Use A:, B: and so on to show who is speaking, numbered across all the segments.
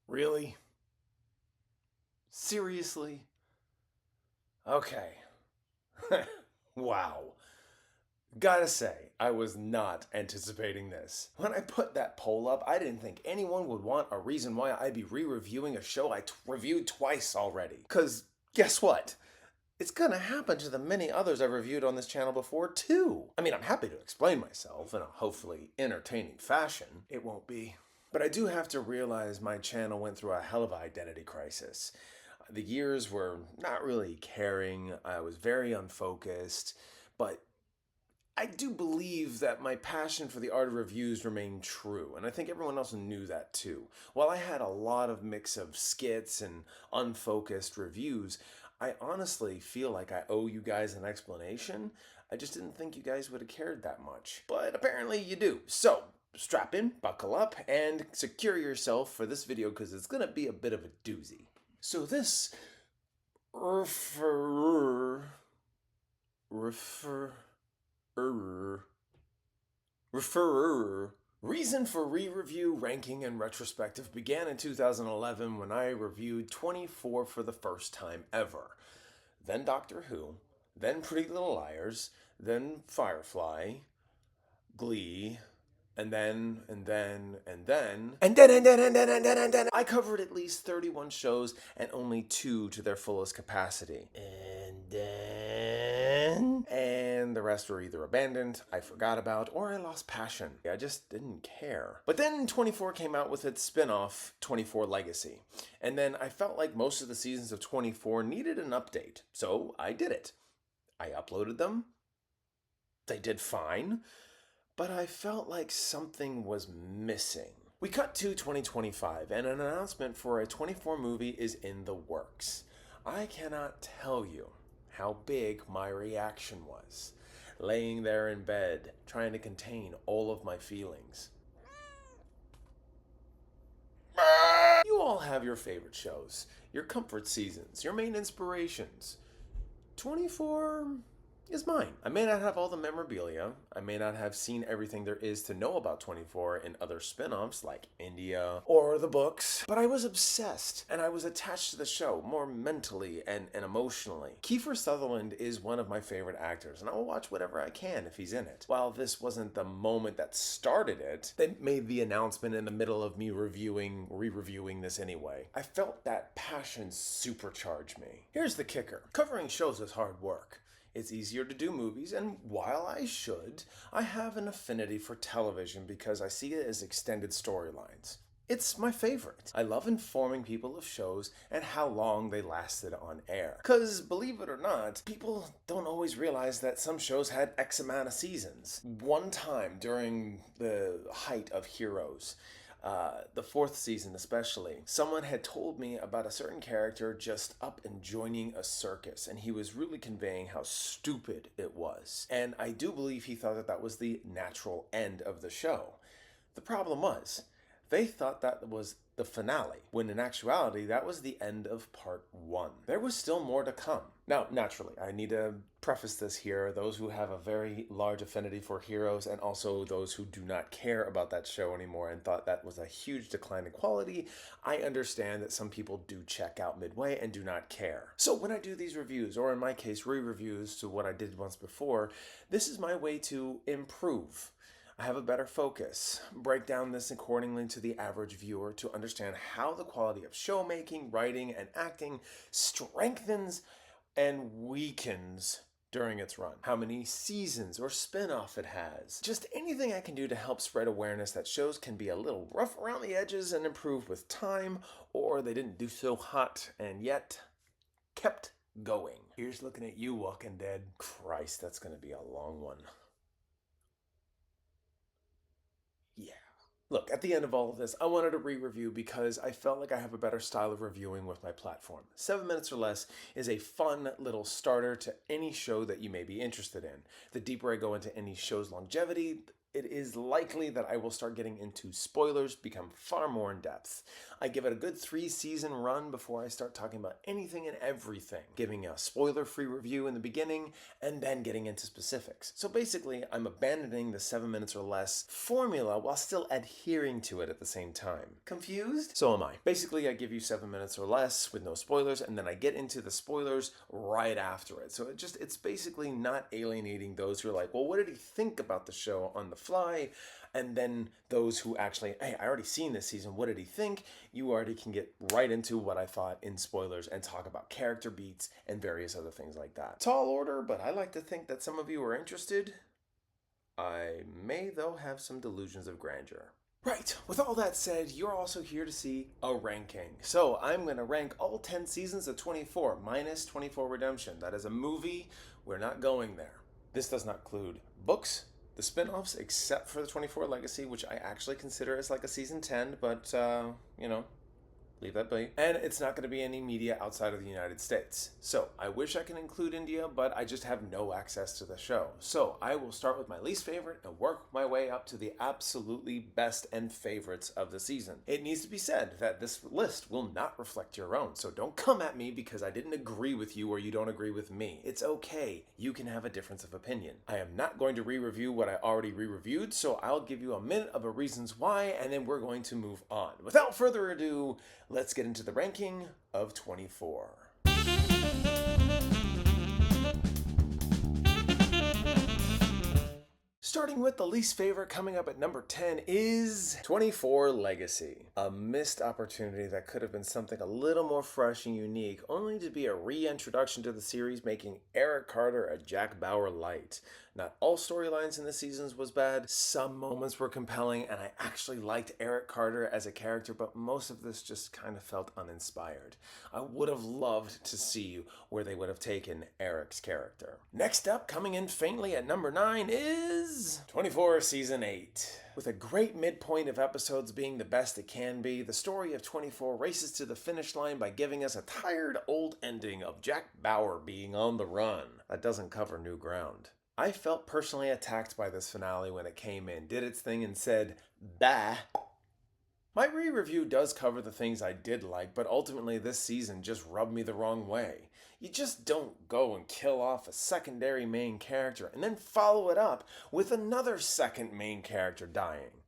A: Really? Seriously? Okay. Wow. Gotta say, I was not anticipating this. When I put that poll up, I didn't think anyone would want a reason why I'd be re-reviewing a show I reviewed twice already. Cause guess what? It's gonna happen to the many others I've reviewed on this channel before, too. I mean, I'm happy to explain myself in a hopefully entertaining fashion. It won't be. But I do have to realize my channel went through a hell of an identity crisis. The years were not really caring, I was very unfocused, but I do believe that my passion for the art of reviews remained true, and I think everyone else knew that too. While I had a lot of mix of skits and unfocused reviews, I honestly feel like I owe you guys an explanation. I just didn't think you guys would have cared that much. But apparently you do. So, strap in, buckle up, and secure yourself for this video because it's going to be a bit of a doozy. So this refer refer referrer reason for re-review, ranking, and retrospective began in 2011 when I reviewed 24 for the first time ever. Then Doctor Who, then Pretty Little Liars, then Firefly, Glee, and then, I covered at least 31 shows and only 2 to their fullest capacity. And the rest were either abandoned, I forgot about, or I lost passion. I just didn't care. But then 24 came out with its spin-off, 24 Legacy. And then I felt like most of the seasons of 24 needed an update, so I did it. I uploaded them. They did fine. But I felt like something was missing. We cut to 2025, and an announcement for a 24 movie is in the works. I cannot tell you how big my reaction was. Laying there in bed, trying to contain all of my feelings. You all have your favorite shows, your comfort seasons, your main inspirations. 24 is mine. I may not have all the memorabilia. I may not have seen everything there is to know about 24 in other spin-offs like India or the books, but I was obsessed and I was attached to the show more mentally and emotionally. Kiefer Sutherland is one of my favorite actors and I will watch whatever I can if he's in it. While this wasn't the moment that started it, they made the announcement in the middle of me re-reviewing this anyway. I felt that passion supercharge me. Here's the kicker. Covering shows is hard work. It's easier to do movies, and while I should, I have an affinity for television because I see it as extended storylines. It's my favorite. I love informing people of shows and how long they lasted on air. Because, believe it or not, people don't always realize that some shows had X amount of seasons. One time during the height of Heroes, the 4th season especially, someone had told me about a certain character just up and joining a circus, and he was really conveying how stupid it was. And I do believe he thought that that was the natural end of the show. The problem was, they thought that was the finale, when in actuality, that was the end of part 1. There was still more to come. Now, naturally, I need to preface this here. Those who have a very large affinity for Heroes and also those who do not care about that show anymore and thought that was a huge decline in quality, I understand that some people do check out midway and do not care. So when I do these reviews, or in my case, re-reviews to what I did once before, this is my way to improve. I have a better focus. Break down this accordingly to the average viewer to understand how the quality of showmaking, writing, and acting strengthens and weakens during its run. How many seasons or spin-off it has. Just anything I can do to help spread awareness that shows can be a little rough around the edges and improve with time, or they didn't do so hot and yet kept going. Here's looking at you, Walking Dead. Christ, that's gonna be a long one. Yeah. Look, at the end of all of this, I wanted to re-review because I felt like I have a better style of reviewing with my platform. 7 minutes or less is a fun little starter to any show that you may be interested in. The deeper I go into any show's longevity, it is likely that I will start getting into spoilers, become far more in depth. I give it a good 3-season run before I start talking about anything and everything, giving a spoiler-free review in the beginning, and then getting into specifics. So basically, I'm abandoning the 7 minutes or less formula while still adhering to it at the same time. Confused? So am I. Basically, I give you 7 minutes or less with no spoilers, and then I get into the spoilers right after it. So it's basically not alienating those who are like, well, what did he think about the show on the fly? And then those who actually, hey, I already seen this season, what did he think? You already can get right into what I thought in spoilers and talk about character beats and various other things like that. Tall order, but I like to think that some of you are interested. I may, though, have some delusions of grandeur. Right, with all that said, you're also here to see a ranking. So I'm going to rank all 10 seasons of 24 minus 24 Redemption. That is a movie. We're not going there. This does not include books, the spin-offs, except for the 24 Legacy, which I actually consider as like a season 10, but, leave that be. And it's not going to be any media outside of the United States. So I wish I could include India, but I just have no access to the show. So I will start with my least favorite and work my way up to the absolutely best and favorites of the season. It needs to be said that this list will not reflect your own. So don't come at me because I didn't agree with you or you don't agree with me. It's okay. You can have a difference of opinion. I am not going to re-review what I already re-reviewed, so I'll give you a minute of the reasons why, and then we're going to move on. Without further ado, let's get into the ranking of 24. Starting with the least favorite, coming up at number 10 is 24 Legacy. A missed opportunity that could have been something a little more fresh and unique, only to be a reintroduction to the series, making Eric Carter a Jack Bauer light. Not all storylines in the seasons was bad. Some moments were compelling, and I actually liked Eric Carter as a character, but most of this just kind of felt uninspired. I would have loved to see where they would have taken Eric's character. Next up, coming in faintly at number 9 is 24 Season 8. With a great midpoint of episodes being the best it can be, the story of 24 races to the finish line by giving us a tired old ending of Jack Bauer being on the run. That doesn't cover new ground. I felt personally attacked by this finale when it came in, did its thing and said, bah. My re-review does cover the things I did like, but ultimately this season just rubbed me the wrong way. You just don't go and kill off a secondary main character and then follow it up with another second main character dying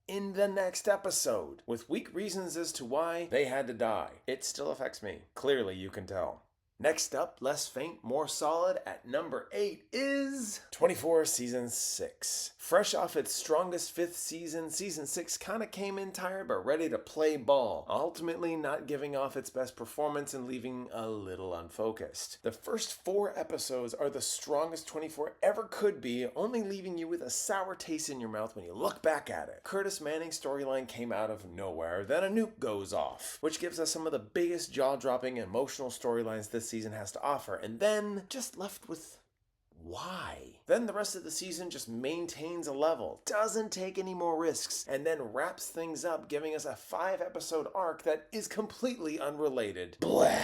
A: in the next episode, with weak reasons as to why they had to die. It still affects me. Clearly, you can tell. Next up, less faint, more solid, at number 8 is 24 Season 6. Fresh off its strongest 5th season, Season 6 kinda came in tired but ready to play ball, ultimately not giving off its best performance and leaving a little unfocused. The first 4 episodes are the strongest 24 ever could be, only leaving you with a sour taste in your mouth when you look back at it. Curtis Manning's storyline came out of nowhere, then a nuke goes off, which gives us some of the biggest jaw-dropping emotional storylines this season has to offer, and then just left with why? Then the rest of the season just maintains a level, doesn't take any more risks, and then wraps things up, giving us a 5-episode arc that is completely unrelated. Blah.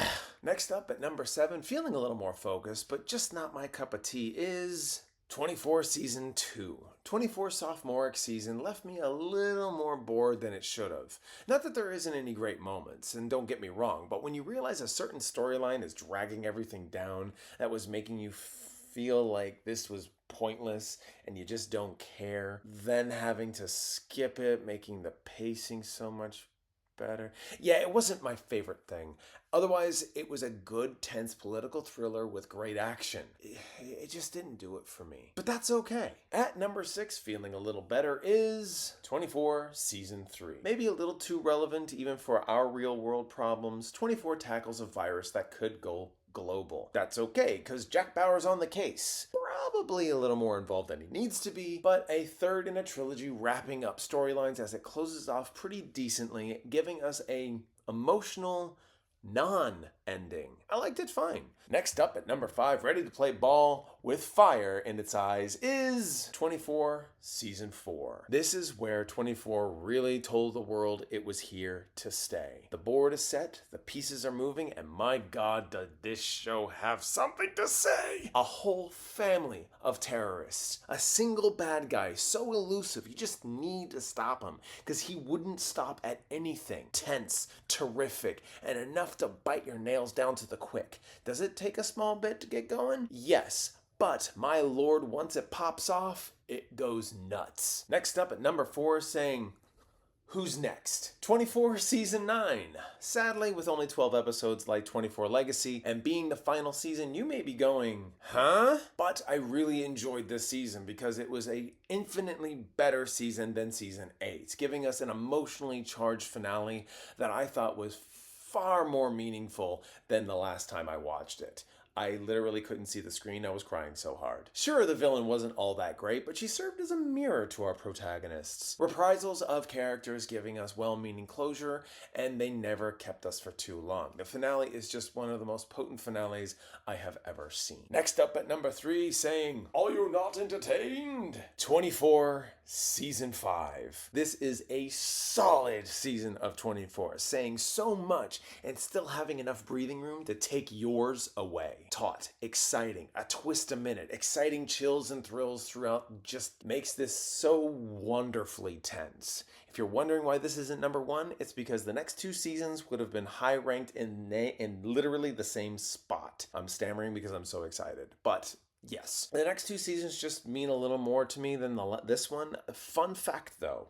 A: Next up at number 7, feeling a little more focused, but just not my cup of tea, is 24 Season 2. 24 sophomoric season left me a little more bored than it should have. Not that there isn't any great moments, and don't get me wrong, but when you realize a certain storyline is dragging everything down, that was making you feel like this was pointless and you just don't care, then having to skip it, making the pacing so much better. Yeah, it wasn't my favorite thing. Otherwise, it was a good, tense political thriller with great action. It just didn't do it for me. But that's okay. At number 6, feeling a little better, is 24 Season 3. Maybe a little too relevant even for our real world problems, 24 tackles a virus that could go global. That's okay, because Jack Bauer's on the case. Probably a little more involved than he needs to be, but a third in a trilogy wrapping up storylines as it closes off pretty decently, giving us a emotional, non-ending. I liked it fine. Next up at number 5, ready to play ball with fire in its eyes, is 24 Season 4. This is where 24 really told the world it was here to stay. The board is set, the pieces are moving, and my god, did this show have something to say! A whole family of terrorists. A single bad guy, so elusive, you just need to stop him, because he wouldn't stop at anything. Tense, terrific, and enough to bite your nails down to the quick. Does it take a small bit to get going? Yes, but my lord, once it pops off, it goes nuts. Next up at number 4, saying, who's next? 24 Season 9. Sadly, with only 12 episodes like 24 Legacy and being the final season, you may be going, huh? But I really enjoyed this season because it was an infinitely better season than Season 8, giving us an emotionally charged finale that I thought was far more meaningful than the last time I watched it. I literally couldn't see the screen. I was crying so hard. Sure, the villain wasn't all that great, but she served as a mirror to our protagonists. Reprisals of characters giving us well-meaning closure, and they never kept us for too long. The finale is just one of the most potent finales I have ever seen. Next up at number 3, saying, are you not entertained? 24 Season 5. This is a solid season of 24, saying so much and still having enough breathing room to take yours away. Taut, exciting, a twist a minute, exciting chills and thrills throughout, just makes this so wonderfully tense. If you're wondering why this isn't number 1, it's because the next 2 seasons would have been high ranked in literally the same spot. I'm stammering because I'm so excited, but yes. The next 2 seasons just mean a little more to me than this one. Fun fact though,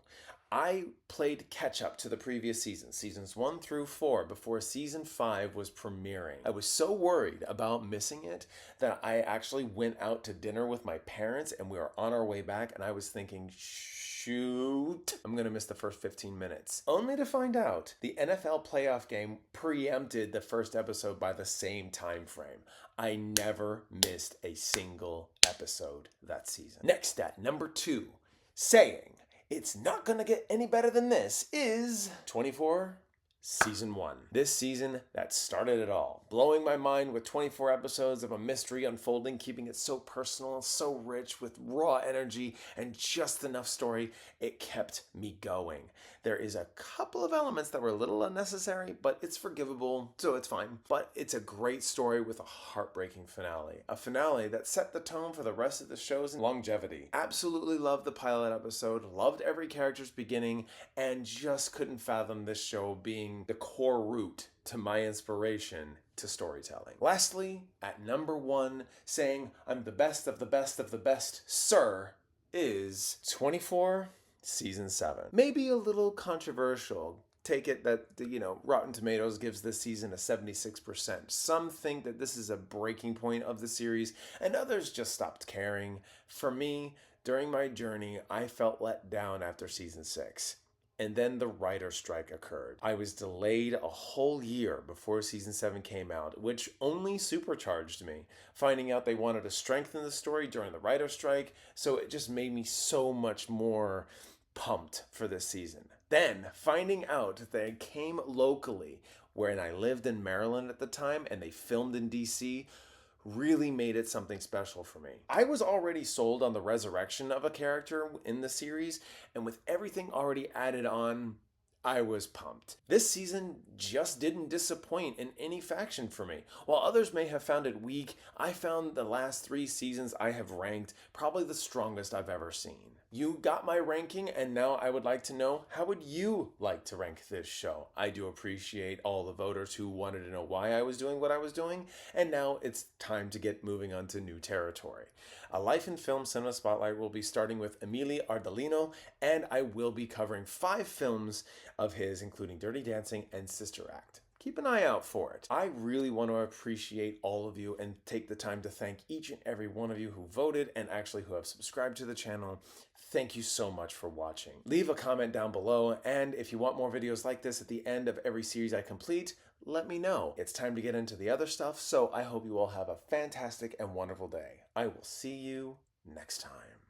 A: I played catch up to the previous seasons, seasons 1 through 4, before season 5 was premiering. I was so worried about missing it that I actually went out to dinner with my parents and we were on our way back and I was thinking, shoot, I'm gonna miss the first 15 minutes. Only to find out the NFL playoff game preempted the first episode by the same time frame. I never missed a single episode that season. Next at number 2, saying, it's not gonna get any better than this, is 24 Season 1. This season that started it all, blowing my mind with 24 episodes of a mystery unfolding, keeping it so personal, so rich with raw energy and just enough story. It kept me going. There is a couple of elements that were a little unnecessary, but it's forgivable, so it's fine. But it's a great story with a heartbreaking finale. A finale that set the tone for the rest of the show's longevity. Absolutely loved the pilot episode, loved every character's beginning, and just couldn't fathom this show being the core root to my inspiration to storytelling. Lastly, at number 1, saying I'm the best of the best of the best, sir, is 24 Season 7. Maybe a little controversial. Take it that, Rotten Tomatoes gives this season a 76%. Some think that this is a breaking point of the series, and others just stopped caring. For me, during my journey, I felt let down after Season 6. And then the writer's strike occurred. I was delayed a whole year before Season 7 came out, which only supercharged me. Finding out they wanted to strengthen the story during the writer's strike, so it just made me so much more pumped for this season. Then, finding out that it came locally, when I lived in Maryland at the time, and they filmed in DC, really made it something special for me. I was already sold on the resurrection of a character in the series, and with everything already added on, I was pumped. This season just didn't disappoint in any faction for me. While others may have found it weak, I found the last 3 seasons I have ranked probably the strongest I've ever seen. You got my ranking, and now I would like to know, how would you like to rank this show? I do appreciate all the voters who wanted to know why I was doing what I was doing, and now it's time to get moving on to new territory. A Life in Film Cinema Spotlight will be starting with Emile Ardolino, and I will be covering 5 films of his, including Dirty Dancing and Sister Act. Keep an eye out for it. I really want to appreciate all of you and take the time to thank each and every one of you who voted and actually who have subscribed to the channel. Thank you so much for watching. Leave a comment down below, and if you want more videos like this at the end of every series I complete, let me know. It's time to get into the other stuff, so I hope you all have a fantastic and wonderful day. I will see you next time.